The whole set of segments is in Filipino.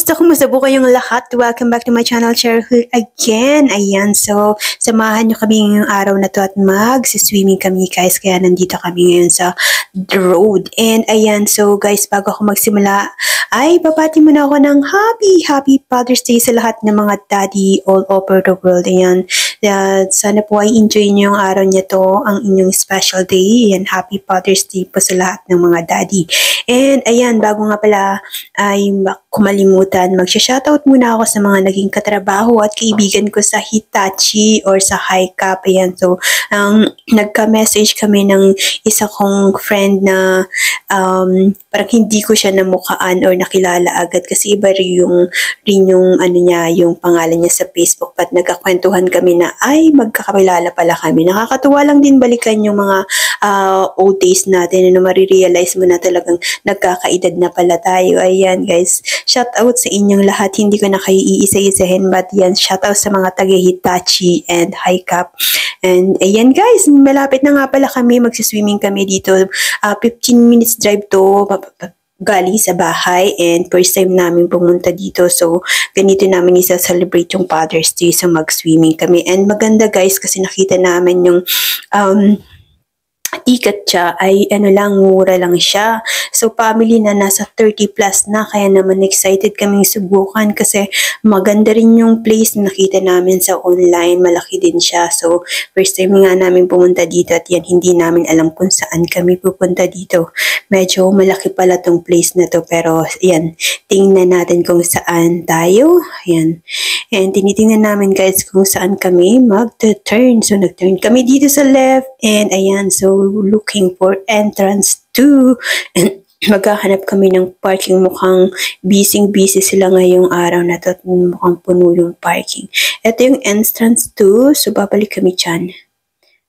Kumusta po kayong lahat? Welcome back to my channel, Cheryl again. Ayan, so samahan nyo kami ngayong araw na to at mag-swimming kami guys. Kaya nandito kami ngayon sa road. And ayan, so guys, bago ako magsimula, ay babati muna ako ng happy Father's Day sa lahat ng mga daddy all over the world. Ayan, sana po ay enjoy nyo yung araw niya to, ang inyong special day. Ayan, happy Father's Day po sa lahat ng mga daddy. And ayan, bago nga pala ay kumalimutan, magsha-shoutout muna ako sa mga naging katrabaho at kaibigan ko sa Hitachi or sa Hi-Cap. Ayan, so nagka-message kami ng isa kong friend na parang hindi ko siya namukaan or nakilala agad kasi iba rin yung ano niya, yung pangalan niya sa Facebook, at nagkakwentuhan kami na ay magkakilala pala kami. Nakakatuwa lang din balikan yung mga old days natin, ano, marirealize mo na talagang nagkakaedad na pala tayo. Ayan guys, shout out sa inyong lahat, hindi ko na kayo iisa-isahin, but yan, shout out sa mga taga Hitachi and Hi-Cap. And ayan guys, malapit na nga pala kami, magsiswimming kami dito, 15 minutes drive to galing sa bahay, and first time namin pumunta dito, so ganito namin isa-celebrate yung Father's Day, so mag-swimming kami. And maganda guys kasi nakita namin yung ticket siya ay ano lang, mura lang siya. So family na nasa 30 plus na, kaya naman excited kaming subukan kasi maganda rin yung place na nakita namin sa online, malaki din siya. So first time nga namin pumunta dito at yan, hindi namin alam kung saan kami pupunta dito. Medyo malaki pala tong place na to, pero yan, tingnan natin kung saan tayo. Ayan. And tinitingnan namin guys kung saan kami mag-turn. So nag-turn kami dito sa left, and ayan, so looking for entrance 2, and maghahanap kami ng parking. Mukhang busy sila ngayong araw na to, mukhang puno yung parking. Ito yung entrance 2, so babalik kami dyan.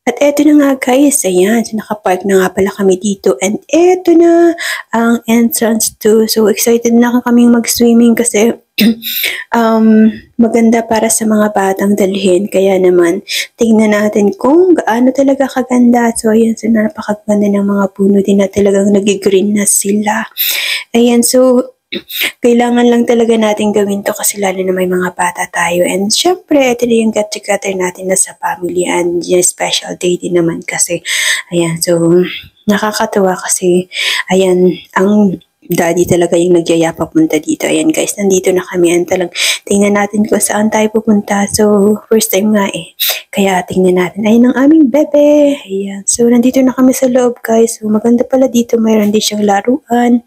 At eto na nga guys, ayan, so nakapark na nga pala kami dito, and eto na ang entrance 2. So excited na kaming mag-swimming kasi maganda para sa mga batang dalhin, kaya naman tingnan natin kung gaano talaga kaganda. So ayan, so napakaganda ng mga puno din na talagang nag-green na sila. Ayan, so kailangan lang talaga natin gawin to kasi lalo na may mga bata tayo. And syempre, ito na yung get-together natin na sa family, and yung special day din naman kasi. Ayan, so nakakatuwa kasi, ayan, ang daddy talaga yung nagyaya papunta dito. Ayan guys, nandito na kami, and talagang tingnan natin kung saan tayo pupunta. So, first time nga eh. Kaya tingnan natin. Ayun ang aming bebe. Ayan. So, nandito na kami sa loob guys. So, maganda pala dito. Mayroon din siyang laruan.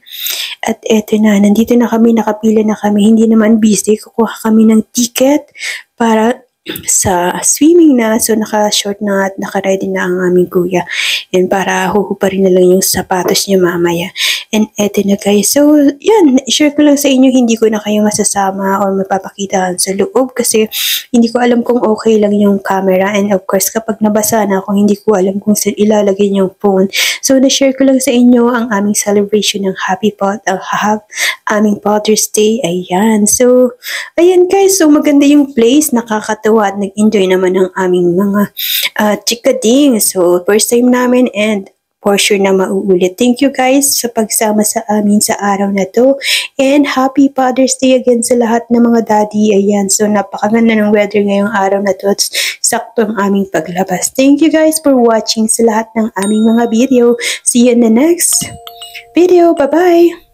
At eto na, nandito na kami, nakapila na kami. Hindi naman busy. Kukuha kami ng ticket para sa swimming na. So naka-short na at naka-ready na ang aming kuya, and para huhuparin na lang yung sapatos niya mamaya. And eto na guys, so yan, share ko lang sa inyo, hindi ko na kayo masasama or mapapakita sa loob kasi hindi ko alam kung okay lang yung camera, and of course kapag nabasa na ako, hindi ko alam kung saan ilalagay yung phone. So na-share ko lang sa inyo ang aming celebration ng aming Father's Day. Ayan, so ayan guys, so maganda yung place, nakakatawa at nag-enjoy naman ang aming mga chikading. So first time namin, and for sure na mauulit. Thank you guys sa pagsama sa amin sa araw na to, and happy Father's Day again sa lahat ng mga daddy. Ayan, so napakaganda ng weather ngayong araw na to, sakto ang aming paglabas. Thank you guys for watching sa lahat ng aming mga video. See you in the next video. Bye bye.